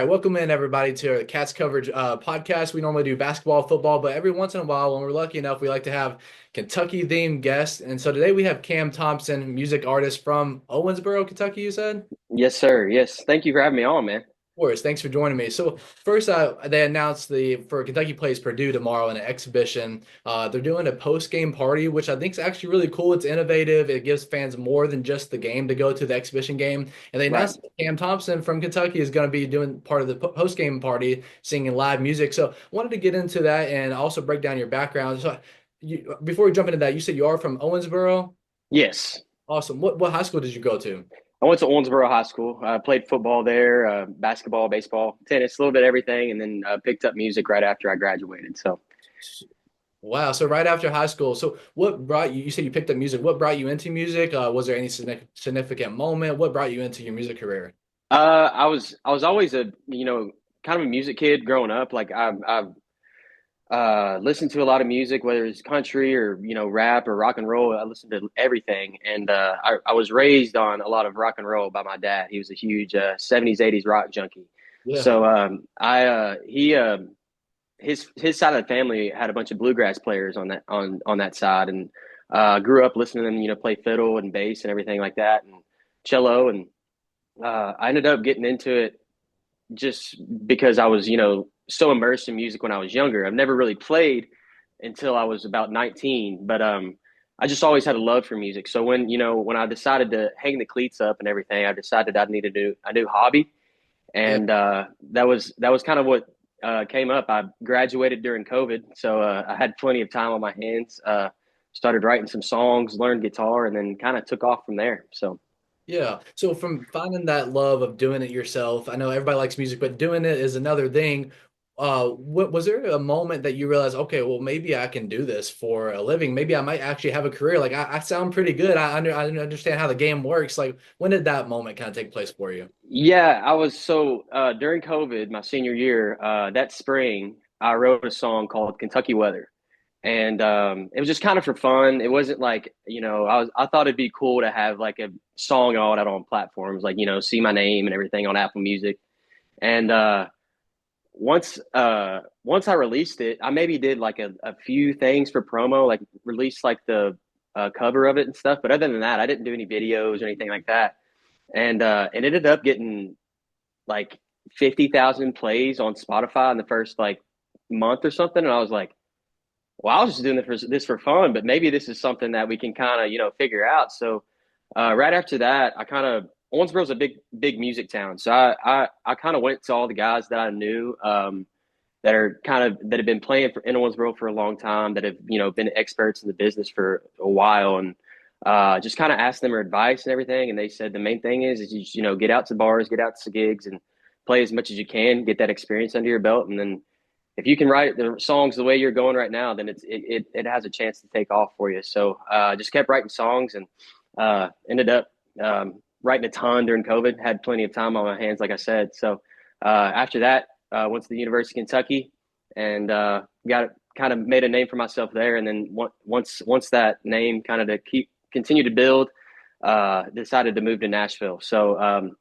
right, welcome in everybody to the Cats Coverage podcast. We normally do basketball, football, but every once in a while, when we're lucky enough, we like to have Kentucky themed guests. And so today we have Cam Thompson, music artist from Owensboro, Kentucky. You said? Of Yes, sir. Yes. Thank you for having me on, man. course. Thanks for joining me. So first, they announced for Kentucky plays Purdue tomorrow in an exhibition. They're doing a post game party, which I think is actually really cool. It's innovative. It gives fans more than just the game to go to the exhibition game. And they Right. announced that Cam Thompson from Kentucky is going to be doing part of the post game party, singing live music. So I wanted to get into that and also break down your background. So before we jump into that, you said you are from Owensboro. Yes. Awesome. What high school did you go to? I went to Owensboro High School. I played football there, basketball, baseball, tennis, a little bit of everything, and then picked up music right after I graduated. So, Wow. So right after high school, so what brought you, you said you picked up music. What brought you into music? Was there any significant moment? What brought you into your music career? I was always a kind of a music kid growing up. Like I've listened to a lot of music, whether it's country or rap or rock and roll. I listened to everything, and I was raised on a lot of rock and roll by my dad. He was a huge '70s, '80s rock junkie. Yeah. So I he his side of the family had a bunch of bluegrass players on that side, and grew up listening to them, play fiddle and bass and everything like that, and cello, and I ended up getting into it just because I was, so immersed in music when I was younger. I've never really played until I was about 19, but I just always had a love for music. So when I decided to hang the cleats up and everything, I decided I needed to do a new hobby, Yeah. and that was kind of what came up. I graduated during COVID, so I had plenty of time on my hands. Started writing some songs, learned guitar, and then kind of took off from there. So. Yeah. So from finding that love of doing it yourself, I know everybody likes music, but doing it is another thing. What was there a moment that you realized, okay, well, maybe I can do this for a living. Maybe I might actually have a career. Like I sound pretty good. I understand how the game works. Like when did that moment kind of take place for you? Yeah, I was so during COVID, my senior year, that spring, I wrote a song called Kentucky Weather. And it was just kind of for fun. It wasn't like, I thought it'd be cool to have like a song out on platforms like, see my name and everything on Apple Music. And once I released it, I maybe did like a few things for promo, like released like the cover of it and stuff. But other than that, I didn't do any videos or anything like that. And it ended up getting like 50,000 plays on Spotify in the first like month or something. And I was like, well, I was just doing this for fun, but maybe this is something that we can kind of, figure out. So right after that, I kind of Owensboro's a big music town. So I kind of went to all the guys that I knew that have been playing in Owensboro for a long time, that have, been experts in the business for a while, and just kind of asked them their advice and everything. And they said the main thing is you just, get out to bars, get out to gigs, and play as much as you can, get that experience under your belt, and then if you can write the songs the way you're going right now, then it has a chance to take off for you. So just kept writing songs, and ended up writing a ton during COVID. Had plenty of time on my hands, like I said. So after that, went to the University of Kentucky, and got kind of made a name for myself there. And then once that name kind of to continue to build, decided to move to Nashville. So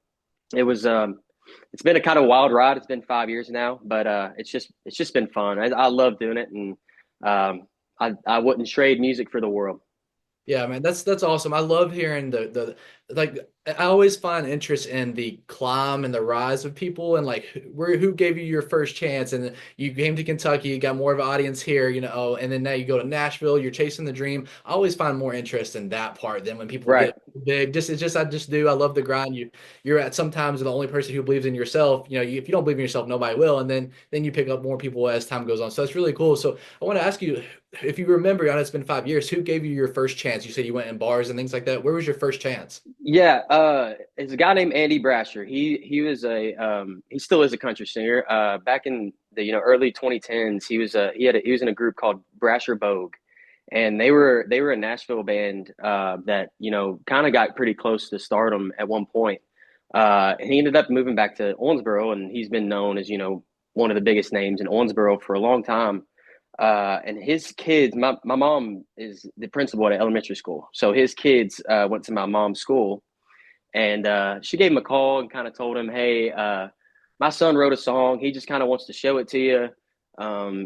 it was it's been a kind of wild ride. It's been 5 years now, but it's just been fun. I love doing it, and I wouldn't trade music for the world. Yeah, man, that's awesome. I love hearing the like I always find interest in the climb and the rise of people and like who gave you your first chance and you came to Kentucky, you got more of an audience here, and then now you go to Nashville, you're chasing the dream. I always find more interest in that part than when people Right. get big. Just it's just I just do. I love the grind. You're at sometimes the only person who believes in yourself. If you don't believe in yourself, nobody will. And then you pick up more people as time goes on. So that's really cool. So I want to ask you if you remember, I know it's been 5 years, who gave you your first chance? You said you went in bars and things like that. Where was your first chance? Yeah, it's a guy named Andy Brasher. He still is a country singer. Back in the early 2010s, he was in a group called Brasher Bogue, and they were a Nashville band that kind of got pretty close to stardom at one point. And he ended up moving back to Owensboro, and he's been known as one of the biggest names in Owensboro for a long time. And his kids, my mom is the principal at an elementary school. So his kids went to my mom's school, and she gave him a call and kind of told him, hey, my son wrote a song. He just kind of wants to show it to you.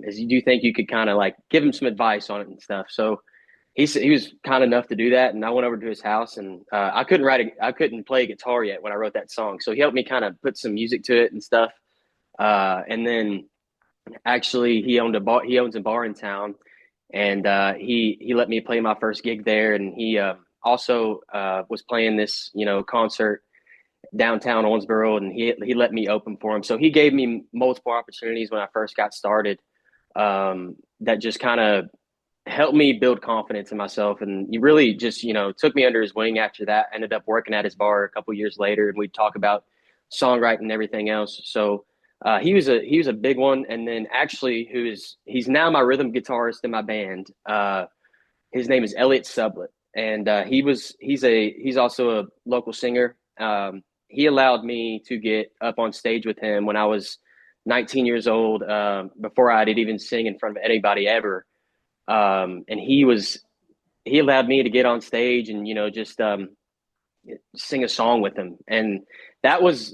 Is you do think you could kind of like give him some advice on it and stuff. So he was kind enough to do that, and I went over to his house, and I couldn't play guitar yet when I wrote that song, so he helped me kind of put some music to it and stuff. And then actually he owns a bar in town, and he let me play my first gig there, and he also was playing this concert downtown Owensboro, and he let me open for him. So he gave me multiple opportunities when I first got started, that just kind of helped me build confidence in myself. And he really just took me under his wing after that. Ended up working at his bar a couple years later, and we'd talk about songwriting and everything else. So he was a big one. And then actually, he's now my rhythm guitarist in my band. His name is Elliot Sublet, and he's also a local singer. He allowed me to get up on stage with him when I was 19 years old, before I did even sing in front of anybody ever. And he allowed me to get on stage and just sing a song with him, and that was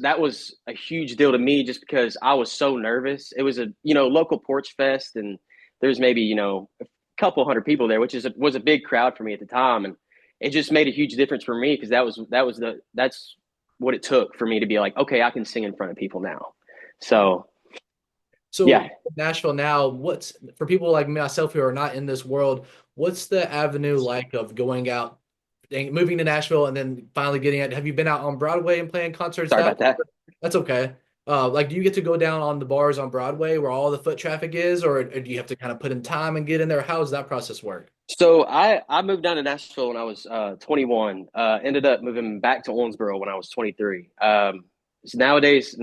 a huge deal to me just because I was so nervous. It was a local porch fest, and there's maybe a couple hundred people there, which was a big crowd for me at the time, and it just made a huge difference for me because that's what it took for me to be like, okay, I can sing in front of people now. So So yeah. Nashville now, what's for people like myself who are not in this world, what's the avenue like of going out and moving to Nashville and then finally getting it? Have you been out on Broadway and playing concerts Sorry that about way? that. That's okay. Like, do you get to go down on the bars on Broadway where all the foot traffic is, or do you have to kind of put in time and get in there? How does that process work? So I moved down to Nashville when I was 21. Ended up moving back to Owensboro when I was 23. So nowadays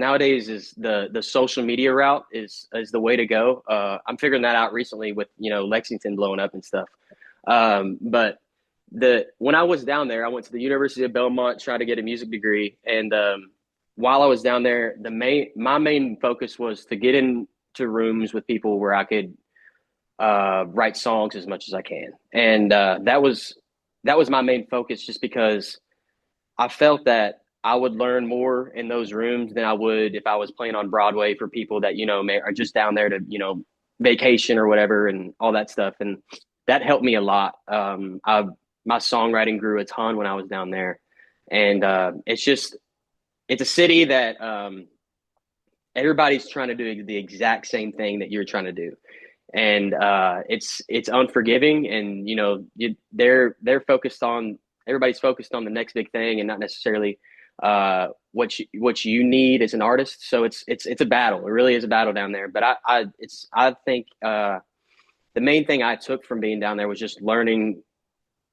is the social media route is the way to go. I'm figuring that out recently with Lexington blowing up and stuff. But the when I was down there, I went to the University of Belmont, tried to get a music degree, and while I was down there, my main focus was to get into rooms with people where I could write songs as much as I can, and that was my main focus, just because I felt that I would learn more in those rooms than I would if I was playing on Broadway for people that are just down there to vacation or whatever and all that stuff, and that helped me a lot. My songwriting grew a ton when I was down there, and it's a city that everybody's trying to do the exact same thing that you're trying to do, and it's unforgiving, and they're focused on everybody's focused on the next big thing and not necessarily what you need as an artist. So it's a battle. It really is a battle down there. But I think the main thing I took from being down there was just learning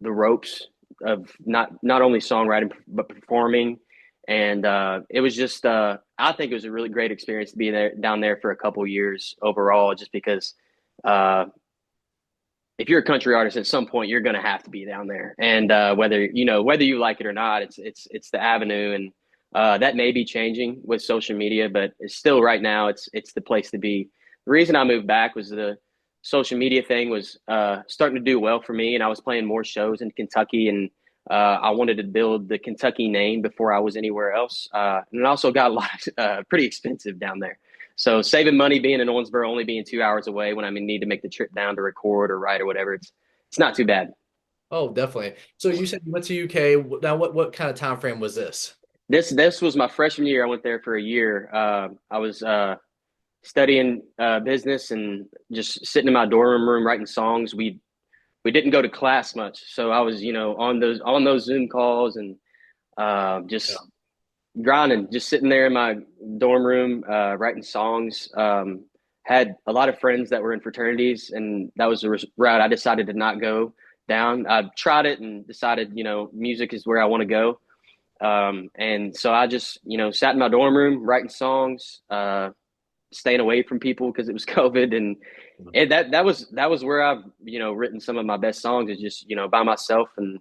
the ropes of not only songwriting but performing. And it was just I think it was a really great experience to be there down there for a couple years overall, just because uh, if you're a country artist, at some point you're going to have to be down there, and whether you like it or not, it's the avenue, and that may be changing with social media, but it's still right now it's the place to be. The reason I moved back was the social media thing was starting to do well for me, and I was playing more shows in Kentucky, and I wanted to build the Kentucky name before I was anywhere else, and it also got a lot pretty expensive down there. So saving money being in Owensboro, only being 2 hours away when I need to make the trip down to record or write or whatever, it's not too bad. Oh, definitely. So you said you went to UK. Now, what kind of time frame was this? This was my freshman year. I went there for a year. I was studying business and just sitting in my dorm room writing songs. We didn't go to class much, so I was on those Zoom calls and just grinding, just sitting there in my dorm room, writing songs. Had a lot of friends that were in fraternities, and that was the route I decided to not go down. I tried it and decided, music is where I want to go. And so I just, sat in my dorm room writing songs, staying away from people because it was COVID, and that was where I've written some of my best songs, is just by myself and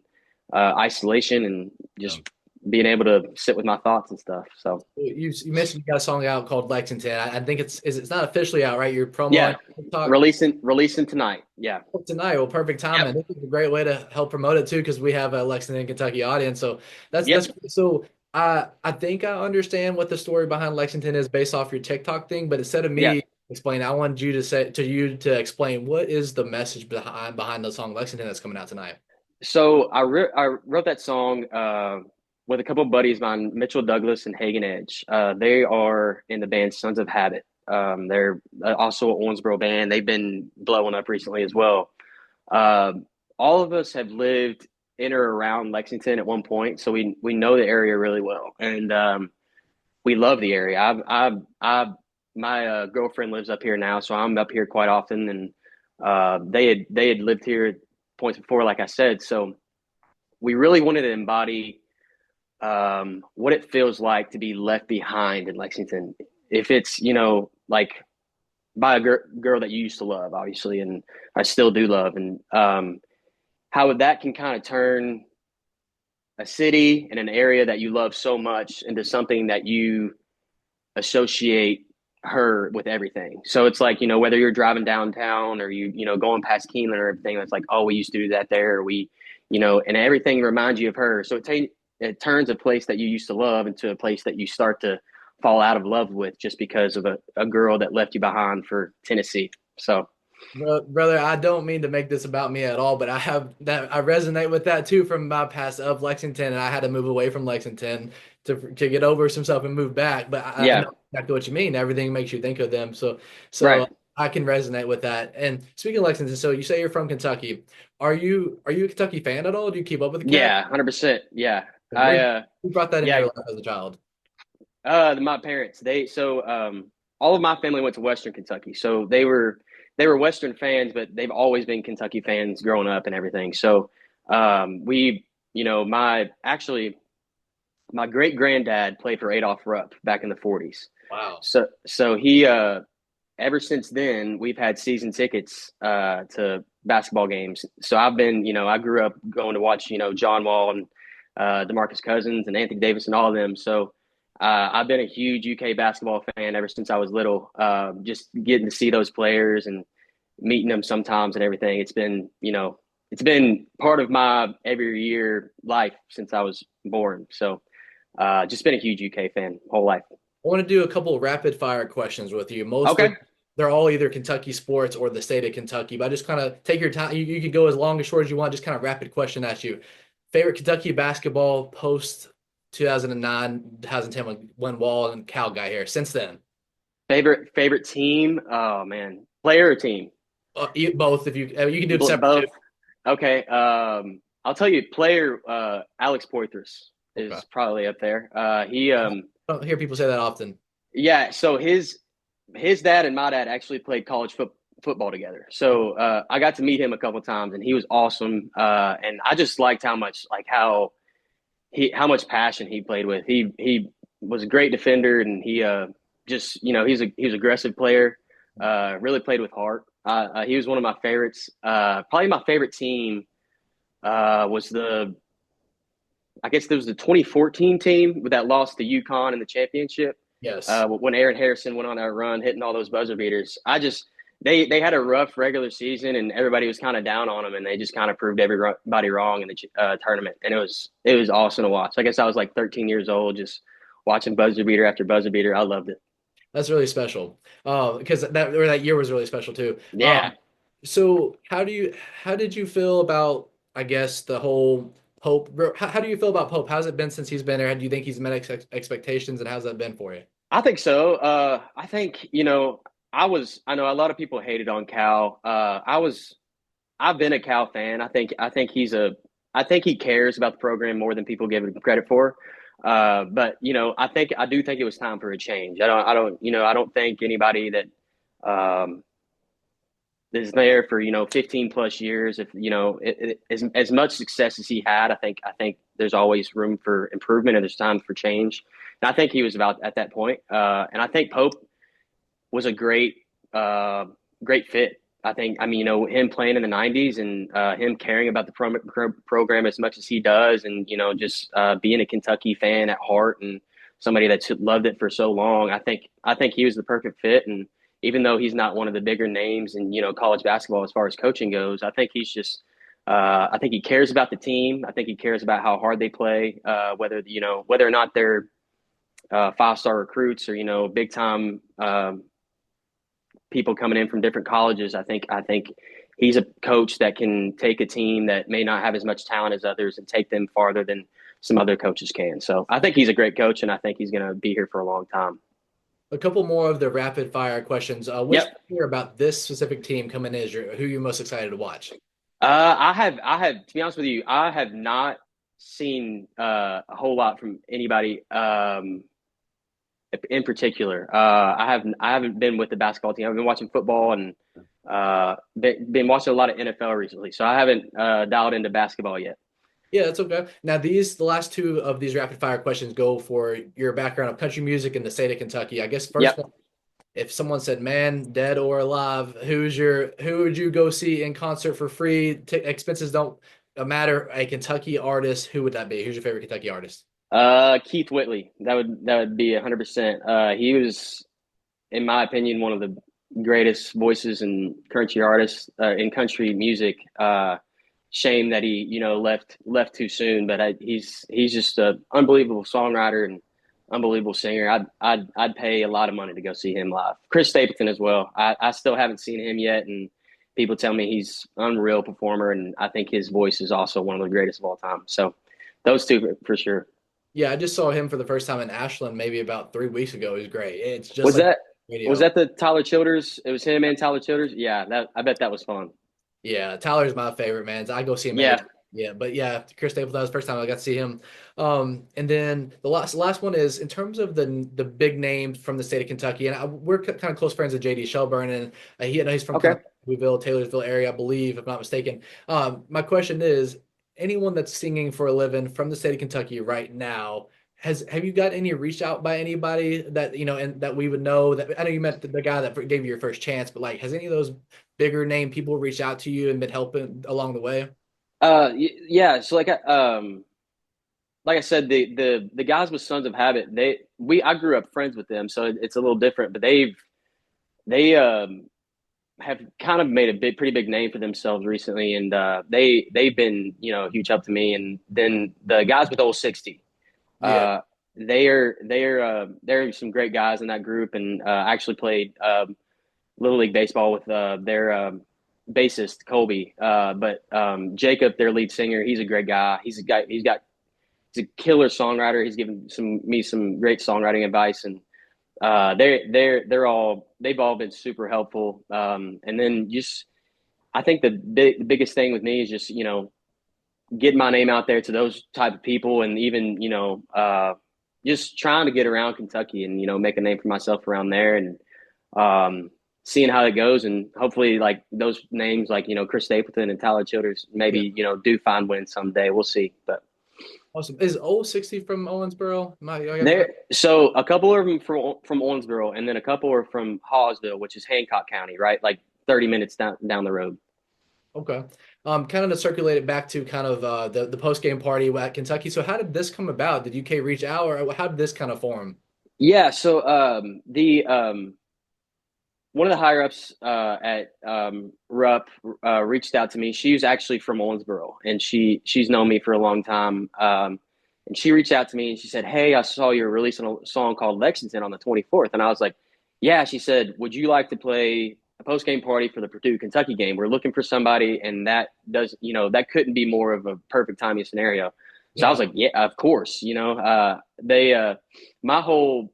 isolation and Yeah. just being able to sit with my thoughts and stuff. So You mentioned you got a song out called Lexington. I think it's not officially out, right? Your promo on yeah, TikTok releasing tonight. Yeah. tonight. Well, perfect Yep. timing. This is a great way to help promote it too, because we have a Lexington, Kentucky audience. So that's Yep. great. So I think I understand what the story behind Lexington is based off your TikTok thing, but instead of Yeah. me explaining, I wanted you to say to you to explain what is the message behind the song Lexington that's coming out tonight. So I wrote that song with a couple of buddies of mine, Mitchell Douglas and Hagen Edge. They are in the band Sons of Habit. They're also an Owensboro band. They've been blowing up recently as well. Uh, all of us have lived in or around Lexington at one point, so we know the area really well, and we love the area. My girlfriend lives up here now, so I'm up here quite often, and they had lived here at points before, like I said. So we really wanted to embody what it feels like to be left behind in Lexington. If it's like by a girl that you used to love, obviously, and I still do love, and how that can kind of turn a city and an area that you love so much into something that you associate her with everything. So it's like, whether you're driving downtown or going past Keeneland or everything, it's like, oh, we used to do that there. Or and everything reminds you of her. So it turns a place that you used to love into a place that you start to fall out of love with just because of a girl that left you behind for Tennessee. So Brother, I don't mean to make this about me at all, but I resonate with that too from my past of Lexington, and I had to move away from Lexington to get over some stuff and move back. But I yeah, know exactly what you mean. Everything makes you think of them, so right. I can resonate with that. And speaking of Lexington, so you say you're from Kentucky. Are you a Kentucky fan at all? Do you keep up with the Cat? Yeah, 100%. Yeah. Where I who brought that into yeah, your life as a child? my parents, all of my family went to Western Kentucky. So they were Western fans, but they've always been Kentucky fans growing up and everything. So we, my great granddad played for Adolph Rupp back in the 40s. Wow. So he ever since then we've had season tickets to basketball games. So I grew up going to watch John Wall and DeMarcus Cousins and Anthony Davis and all of them. So I've been a huge UK basketball fan ever since I was little. Just getting to see those players and meeting them sometimes and everything. It's been part of my every year life since I was born. So just been a huge UK fan whole life. I want to do a couple of rapid fire questions with you. Mostly, Okay. they're all either Kentucky sports or the state of Kentucky. But I just kind of take your time. You could go as long as short as you want. Just kind of rapid question at you. Favorite Kentucky basketball post 2009, 2010 when Wall and Cal got here. Since then, Favorite team? Oh man, player or team? both. If you can do them separate too. Both. Okay. I'll tell you, player Alex Poitras Okay. is probably up there. He I don't hear people say that often. Yeah. So his dad and my dad actually played college football together. So I got to meet him a couple of times, and he was awesome. And I just liked how much passion he played with. He was a great defender, and he just he's an aggressive player. Really played with heart. He was one of my favorites. Probably my favorite team was I guess there was the 2014 team with that loss to UConn in the championship. Yes. When Aaron Harrison went on that run, hitting all those buzzer beaters. They had a rough regular season, and everybody was kind of down on them, and they just kind of proved everybody wrong in the tournament, and it was awesome to watch. I guess I was like 13 years old, just watching buzzer beater after buzzer beater. I loved it. That's really special. Because that year was really special too. Yeah, So how did you feel about, I guess, the whole Pope? How do you feel about Pope? How's it been since he's been there? Do you think he's met expectations, and how's that been for you? I think so. I think I know a lot of people hated on Cal. I've been a Cal fan. I think he cares about the program more than people give him credit for. But I do think it was time for a change. I don't think anybody that um, is there for 15 plus years. If as much success as he had, I think there's always room for improvement and there's time for change. And I think he was about at that point. And I think Pope was a great fit. Him playing in the '90s and him caring about the program as much as he does, and just being a Kentucky fan at heart and somebody that's loved it for so long. I think he was the perfect fit, and even though he's not one of the bigger names in college basketball as far as coaching goes, I think he's just I think he cares about the team. I think he cares about how hard they play, whether or not they're five-star recruits or big time people coming in from different colleges. I think he's a coach that can take a team that may not have as much talent as others and take them farther than some other coaches can. So I think he's a great coach, and I think he's going to be here for a long time. A couple more of the rapid fire questions. Which Yep. player about this specific team coming in is who you're most excited to watch? I have, to be honest with you, I have not seen a whole lot from anybody in particular. I haven't been with the basketball team. I've been watching football and been watching a lot of NFL recently. So I haven't dialed into basketball yet. Yeah, that's okay. Now, the last two of these rapid fire questions go for your background of country music in the state of Kentucky. I guess first Yep. one, if someone said, "Man, dead or alive, who would you go see in concert for free? Expenses don't matter. A Kentucky artist, who would that be? Who's your favorite Kentucky artist?" Keith Whitley. That would be 100%. He was, in my opinion, one of the greatest voices in country artists in country music. Shame that he left too soon, but he's just an unbelievable songwriter and unbelievable singer. I'd pay a lot of money to go see him live. Chris Stapleton as well. I still haven't seen him yet, and people tell me he's an unreal performer, and I think his voice is also one of the greatest of all time. So those two for sure. Yeah, I just saw him for the first time in Ashland maybe about 3 weeks ago. It was great. It's just Was like that was radio. that the Tyler Childers? It was him and Tyler Childers. Yeah, I bet that was fun. Yeah, Tyler's my favorite, man. I go see him every Yeah. time. Yeah, but yeah, Chris Stapleton, that was the first time I got to see him. And then the last one is in terms of the big names from the state of Kentucky, and we're kind of close friends with JD Shelburne, and he's from kind Okay. of Louisville, Taylorsville area, I believe, if I'm not mistaken. My question is, anyone that's singing for a living from the state of Kentucky right now, have you got any reached out by anybody that and that we would know? That I know you met the guy that gave you your first chance, but like, has any of those bigger name people reached out to you and been helping along the way? Yeah. So like I said, the guys with Sons of Habit, I grew up friends with them, so it's a little different. But they have kind of made a pretty big name for themselves recently, and they've been a huge help to me. And then the guys with Old 60, Yeah. they're some great guys in that group, and actually played Little League baseball with their bassist Colby. But Jacob, their lead singer, he's a great guy. He's a killer songwriter. He's given me some great songwriting advice, and they've all been super helpful. And then just I think the biggest thing with me is just getting my name out there to those type of people, and even just trying to get around Kentucky and make a name for myself around there, and seeing how it goes, and hopefully like those names like Chris Stapleton and Tyler Childers Yeah. maybe do find wins someday. We'll see, but. Awesome. Is old 60 from Owensboro? I got that. So a couple of them from Owensboro, and then a couple are from Hawesville, which is Hancock County, right? Like 30 minutes down the road. Okay. Kind of to circulate it back to kind of the post game party at Kentucky. So how did this come about? Did UK reach out, or how did this kind of form? Yeah. So the one of the higher ups at Rupp reached out to me. She was actually from Owensboro, and she's known me for a long time. And she reached out to me and she said, "Hey, I saw you're releasing a song called Lexington on the 24th." And I was like, "Yeah." She said, "Would you like to play a post game party for the Purdue Kentucky game? We're looking for somebody, and that couldn't be more of a perfect timing scenario." So I was Yeah. like, "Yeah, of course." My whole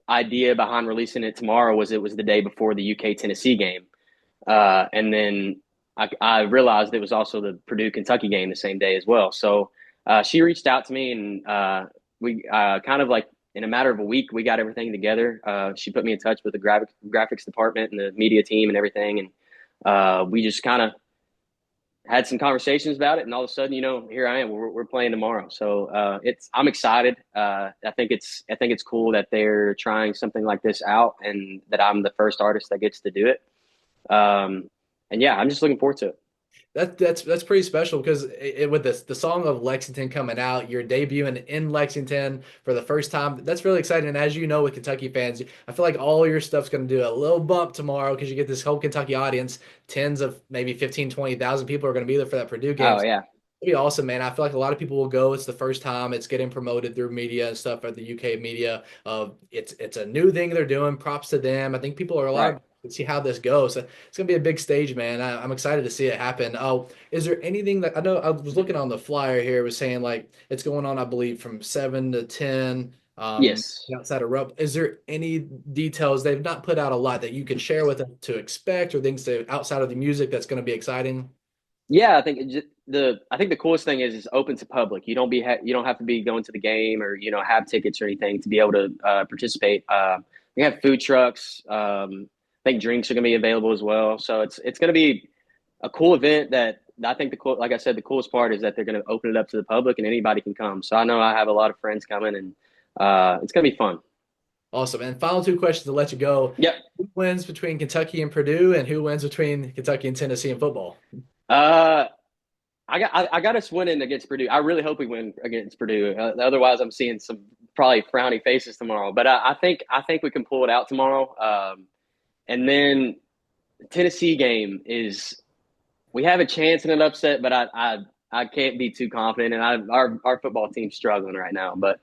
idea behind releasing it tomorrow was it was the day before the UK Tennessee game, and then I realized it was also the Purdue Kentucky game the same day as well. So she reached out to me, and we kind of like in a matter of a week we got everything together. She put me in touch with the graphics department and the media team and everything, and we just kind of had some conversations about it, and all of a sudden, here I am. We're playing tomorrow, so I'm excited. I think it's cool that they're trying something like this out, and that I'm the first artist that gets to do it. And yeah, I'm just looking forward to it. That's pretty special because with this the song of Lexington coming out, you're debuting in Lexington for the first time. That's really exciting. And as you know, with Kentucky fans, I feel like all your stuff's going to do a little bump tomorrow because you get this whole Kentucky audience. Tens of maybe 15, 20,000 people are going to be there for that Purdue game. Oh yeah, It'd be awesome, man. I feel like a lot of people will go. It's the first time it's getting promoted through media and stuff at the UK media. It's a new thing they're doing. Props to them. I think people are a lot right. of see how this goes. So it's gonna be a big stage, man. I'm excited to see it happen. Oh, is there anything that I know? I was looking on the flyer here. It was saying like it's going on, I believe, from 7 to 10. Yes. Outside of Rupp, is there any details they've not put out a lot that you could share with us to expect or things to outside of the music that's going to be exciting? Yeah, I think I think the coolest thing is it's open to public. You don't have to be going to the game or have tickets or anything to be able to participate. We have food trucks. I think drinks are going to be available as well. So it's going to be a cool event that I think like I said, the coolest part is that they're going to open it up to the public and anybody can come. So I know I have a lot of friends coming and it's going to be fun. Awesome. And final two questions to let you go. Yep. Who wins between Kentucky and Purdue, and who wins between Kentucky and Tennessee in football? Uh, I got us winning against Purdue. I really hope we win against Purdue. Otherwise, I'm seeing some probably frowny faces tomorrow. But I think we can pull it out tomorrow. And then the Tennessee game is we have a chance in an upset, but I can't be too confident. And our football team's struggling right now. But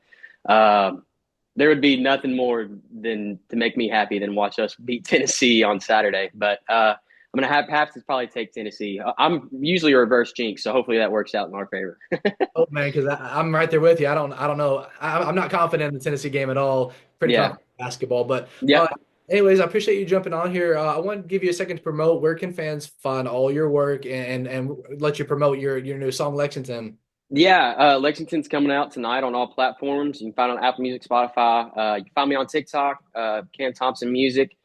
there would be nothing more than to make me happy than watch us beat Tennessee on Saturday. But I'm gonna have to probably take Tennessee. I'm usually a reverse jinx, so hopefully that works out in our favor. Oh man, because I'm right there with you. I don't know. I'm not confident in the Tennessee game at all. Pretty Yeah. confident in basketball, but Yep. anyways, I appreciate you jumping on here. I want to give you a second to promote. Where can fans find all your work and let you promote your new song Lexington? Yeah, Lexington's coming out tonight on all platforms. You can find it on Apple Music, Spotify. You can find me on TikTok, Ken Thompson Music,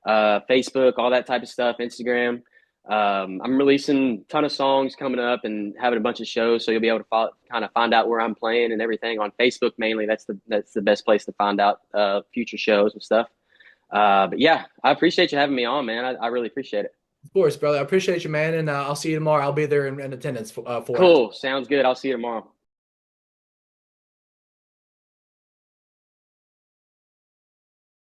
Facebook, all that type of stuff, Instagram. I'm releasing a ton of songs coming up and having a bunch of shows, so you'll be able to kind of find out where I'm playing and everything on Facebook mainly. That's the best place to find out future shows and stuff. But yeah, I appreciate you having me on, man. I really appreciate it. Of course, brother. I appreciate you, man, and I'll see you tomorrow. I'll be there in attendance for it. Cool. Sounds good. I'll see you tomorrow.